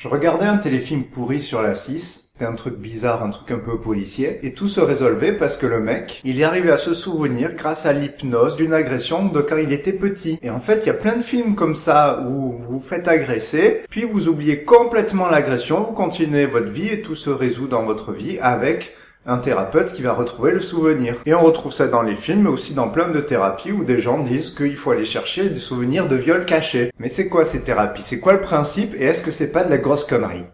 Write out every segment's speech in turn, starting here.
Je regardais un téléfilm pourri sur la 6, c'était un truc bizarre, un truc un peu policier, et tout se résolvait parce que le mec, il y arrivait à se souvenir grâce à l'hypnose d'une agression de quand il était petit. Et en fait, il y a plein de films comme ça où vous vous faites agresser, puis vous oubliez complètement l'agression, vous continuez votre vie et tout se résout dans votre vie avec un thérapeute qui va retrouver le souvenir. Et on retrouve ça dans les films, mais aussi dans plein de thérapies où des gens disent qu'il faut aller chercher des souvenirs de viols cachés. Mais c'est quoi ces thérapies? C'est quoi le principe? Et est-ce que c'est pas de la grosse connerie?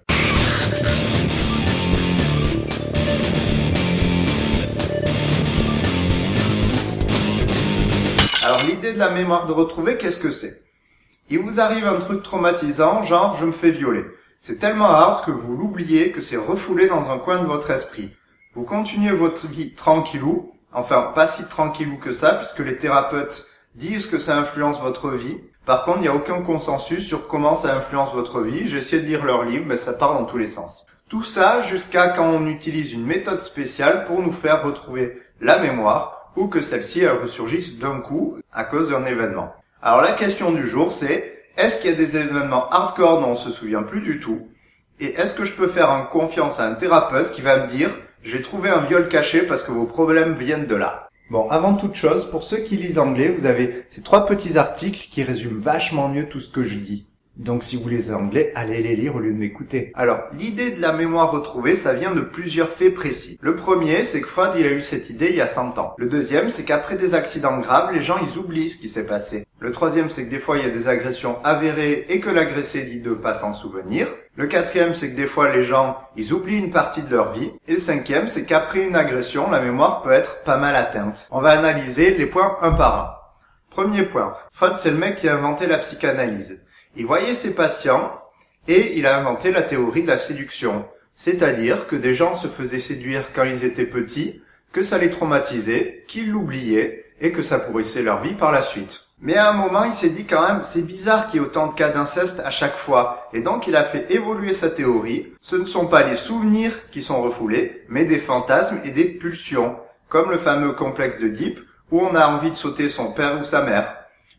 Alors l'idée de la mémoire de retrouver, qu'est-ce que c'est? Il vous arrive un truc traumatisant, genre je me fais violer. C'est tellement hard que vous l'oubliez, que c'est refoulé dans un coin de votre esprit. Vous continuez votre vie tranquillou, enfin pas si tranquillou que ça, puisque les thérapeutes disent que ça influence votre vie. Par contre, il n'y a aucun consensus sur comment ça influence votre vie. J'ai essayé de lire leurs livres, mais ça part dans tous les sens. Tout ça jusqu'à quand on utilise une méthode spéciale pour nous faire retrouver la mémoire, ou que celle-ci elle ressurgisse d'un coup à cause d'un événement. Alors la question du jour c'est, est-ce qu'il y a des événements hardcore dont on se souvient plus du tout? Et est-ce que je peux faire confiance à un thérapeute qui va me dire je vais trouver un viol caché parce que vos problèmes viennent de là. Bon, avant toute chose, pour ceux qui lisent anglais, vous avez ces 3 petits articles qui résument vachement mieux tout ce que je dis. Donc si vous lisez anglais, allez les lire au lieu de m'écouter. Alors, l'idée de la mémoire retrouvée, ça vient de plusieurs faits précis. Le premier, c'est que Freud, il a eu cette idée il y a 100 ans. Le deuxième, c'est qu'après des accidents graves, les gens, ils oublient ce qui s'est passé. Le troisième, c'est que des fois, il y a des agressions avérées et que l'agressé dit de pas s'en souvenir. Le quatrième, c'est que des fois, les gens, ils oublient une partie de leur vie. Et le cinquième, c'est qu'après une agression, la mémoire peut être pas mal atteinte. On va analyser les points un par un. Premier point. Freud, c'est le mec qui a inventé la psychanalyse. Il voyait ses patients et il a inventé la théorie de la séduction. C'est-à-dire que des gens se faisaient séduire quand ils étaient petits, que ça les traumatisait, qu'ils l'oubliaient et que ça pourrissait leur vie par la suite. Mais à un moment, il s'est dit quand même, c'est bizarre qu'il y ait autant de cas d'inceste à chaque fois. Et donc, il a fait évoluer sa théorie. Ce ne sont pas les souvenirs qui sont refoulés, mais des fantasmes et des pulsions. Comme le fameux complexe d'Oedipe, où on a envie de sauter son père ou sa mère.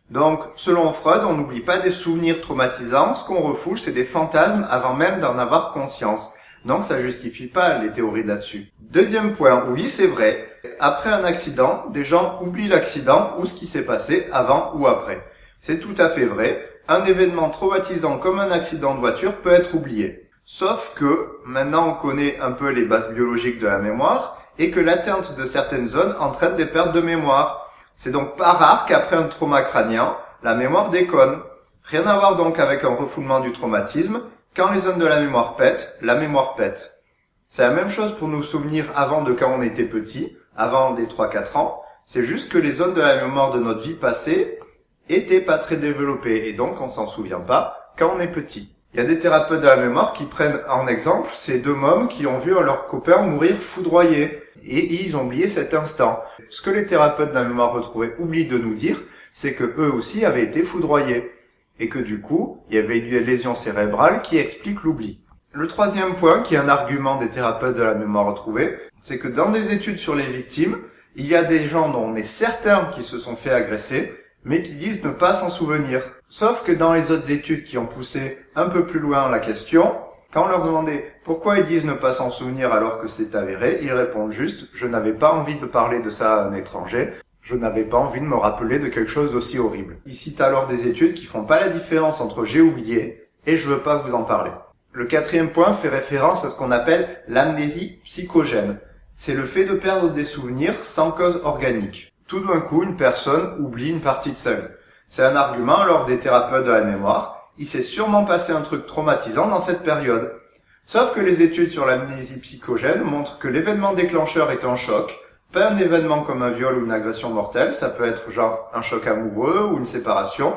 Donc, selon Freud, on n'oublie pas des souvenirs traumatisants. Ce qu'on refoule, c'est des fantasmes avant même d'en avoir conscience. Donc, ça justifie pas les théories là-dessus. Deuxième point, oui, c'est vrai. Après un accident, des gens oublient l'accident ou ce qui s'est passé avant ou après. C'est tout à fait vrai. Un événement traumatisant comme un accident de voiture peut être oublié. Sauf que, maintenant on connaît un peu les bases biologiques de la mémoire et que l'atteinte de certaines zones entraîne des pertes de mémoire. C'est donc pas rare qu'après un trauma crânien, la mémoire déconne. Rien à voir donc avec un refoulement du traumatisme. Quand les zones de la mémoire pètent, la mémoire pète. C'est la même chose pour nos souvenirs avant de quand on était petit, avant les 3-4 ans. C'est juste que les zones de la mémoire de notre vie passée étaient pas très développées et donc on s'en souvient pas quand on est petit. Il y a des thérapeutes de la mémoire qui prennent en exemple ces 2 mômes qui ont vu leurs copains mourir foudroyés et ils ont oublié cet instant. Ce que les thérapeutes de la mémoire retrouvée oublient de nous dire, c'est que eux aussi avaient été foudroyés et que du coup, il y avait eu des lésions cérébrales qui expliquent l'oubli. Le troisième point, qui est un argument des thérapeutes de la mémoire retrouvée, c'est que dans des études sur les victimes, il y a des gens dont on est certain qui se sont fait agresser, mais qui disent ne pas s'en souvenir. Sauf que dans les autres études qui ont poussé un peu plus loin la question, quand on leur demandait pourquoi ils disent ne pas s'en souvenir alors que c'est avéré, ils répondent juste « je n'avais pas envie de parler de ça à un étranger ». Je n'avais pas envie de me rappeler de quelque chose d'aussi horrible. Ils citent alors des études qui font pas la différence entre j'ai oublié et je veux pas vous en parler. Le quatrième point fait référence à ce qu'on appelle l'amnésie psychogène. C'est le fait de perdre des souvenirs sans cause organique. Tout d'un coup, une personne oublie une partie de sa vie. C'est un argument alors des thérapeutes de la mémoire. Il s'est sûrement passé un truc traumatisant dans cette période. Sauf que les études sur l'amnésie psychogène montrent que l'événement déclencheur est un choc, pas un événement comme un viol ou une agression mortelle, ça peut être genre un choc amoureux ou une séparation,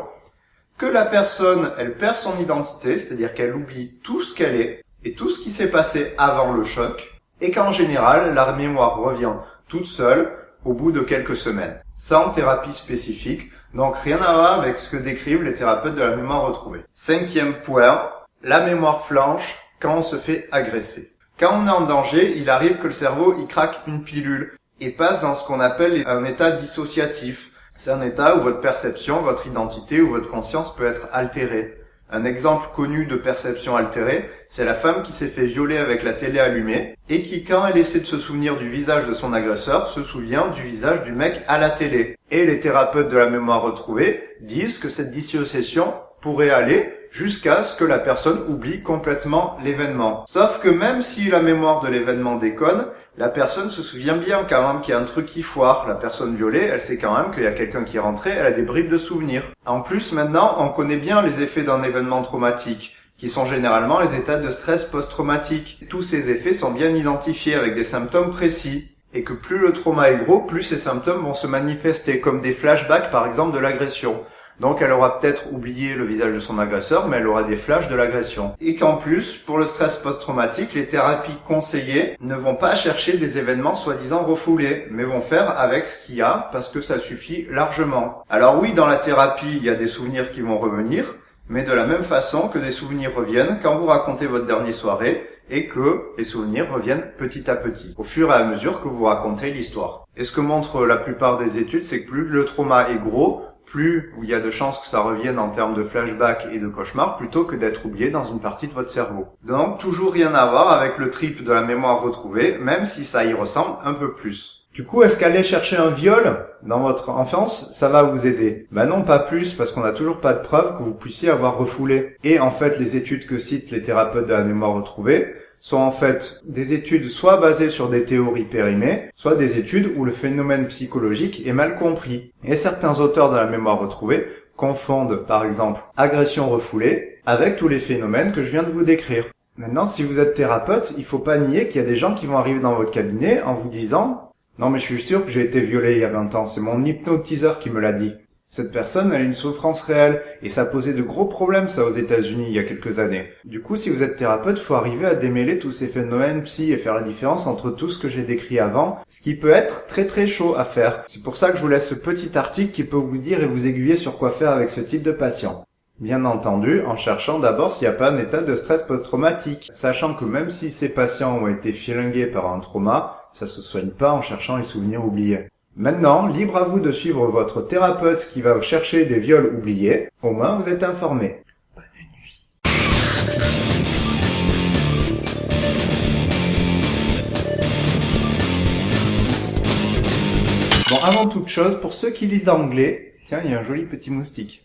que la personne, elle perd son identité, c'est-à-dire qu'elle oublie tout ce qu'elle est et tout ce qui s'est passé avant le choc, et qu'en général, la mémoire revient toute seule au bout de quelques semaines, sans thérapie spécifique, donc rien à voir avec ce que décrivent les thérapeutes de la mémoire retrouvée. Cinquième point, la mémoire flanche quand on se fait agresser. Quand on est en danger, il arrive que le cerveau y craque une pilule et passe dans ce qu'on appelle un état dissociatif. C'est un état où votre perception, votre identité ou votre conscience peut être altérée. Un exemple connu de perception altérée, c'est la femme qui s'est fait violer avec la télé allumée et qui, quand elle essaie de se souvenir du visage de son agresseur, se souvient du visage du mec à la télé. Et les thérapeutes de la mémoire retrouvée disent que cette dissociation pourrait aller jusqu'à ce que la personne oublie complètement l'événement. Sauf que même si la mémoire de l'événement déconne, la personne se souvient bien quand même qu'il y a un truc qui foire. La personne violée, elle sait quand même qu'il y a quelqu'un qui est rentré, elle a des bribes de souvenirs. En plus, maintenant, on connaît bien les effets d'un événement traumatique, qui sont généralement les états de stress post-traumatique. Tous ces effets sont bien identifiés avec des symptômes précis. Et que plus le trauma est gros, plus ces symptômes vont se manifester, comme des flashbacks par exemple de l'agression. Donc elle aura peut-être oublié le visage de son agresseur, mais elle aura des flashs de l'agression. Et qu'en plus, pour le stress post-traumatique, les thérapies conseillées ne vont pas chercher des événements soi-disant refoulés, mais vont faire avec ce qu'il y a, parce que ça suffit largement. Alors oui, dans la thérapie, il y a des souvenirs qui vont revenir, mais de la même façon que des souvenirs reviennent quand vous racontez votre dernière soirée, et que les souvenirs reviennent petit à petit, au fur et à mesure que vous racontez l'histoire. Et ce que montrent la plupart des études, c'est que plus le trauma est gros, plus il y a de chances que ça revienne en termes de flashback et de cauchemar plutôt que d'être oublié dans une partie de votre cerveau. Donc, toujours rien à voir avec le trip de la mémoire retrouvée, même si ça y ressemble un peu plus. Du coup, est-ce qu'aller chercher un viol dans votre enfance, ça va vous aider? Ben non, pas plus, parce qu'on n'a toujours pas de preuve que vous puissiez avoir refoulé. Et en fait, les études que citent les thérapeutes de la mémoire retrouvée sont en fait des études soit basées sur des théories périmées, soit des études où le phénomène psychologique est mal compris. Et certains auteurs de la mémoire retrouvée confondent, par exemple, agression refoulée avec tous les phénomènes que je viens de vous décrire. Maintenant, si vous êtes thérapeute, il faut pas nier qu'il y a des gens qui vont arriver dans votre cabinet en vous disant « Non mais je suis sûr que j'ai été violé il y a 20 ans, c'est mon hypnotiseur qui me l'a dit ». Cette personne a une souffrance réelle, et ça posait de gros problèmes ça aux États-Unis il y a quelques années. Du coup, si vous êtes thérapeute, faut arriver à démêler tous ces phénomènes psy et faire la différence entre tout ce que j'ai décrit avant, ce qui peut être très très chaud à faire. C'est pour ça que je vous laisse ce petit article qui peut vous dire et vous aiguiller sur quoi faire avec ce type de patient. Bien entendu, en cherchant d'abord s'il n'y a pas un état de stress post-traumatique, sachant que même si ces patients ont été flingués par un trauma, ça se soigne pas en cherchant les souvenirs oubliés. Maintenant, libre à vous de suivre votre thérapeute qui va chercher des viols oubliés. Au moins, vous êtes informé. Bonne nuit. Bon, avant toute chose, pour ceux qui lisent anglais, tiens, il y a un joli petit moustique.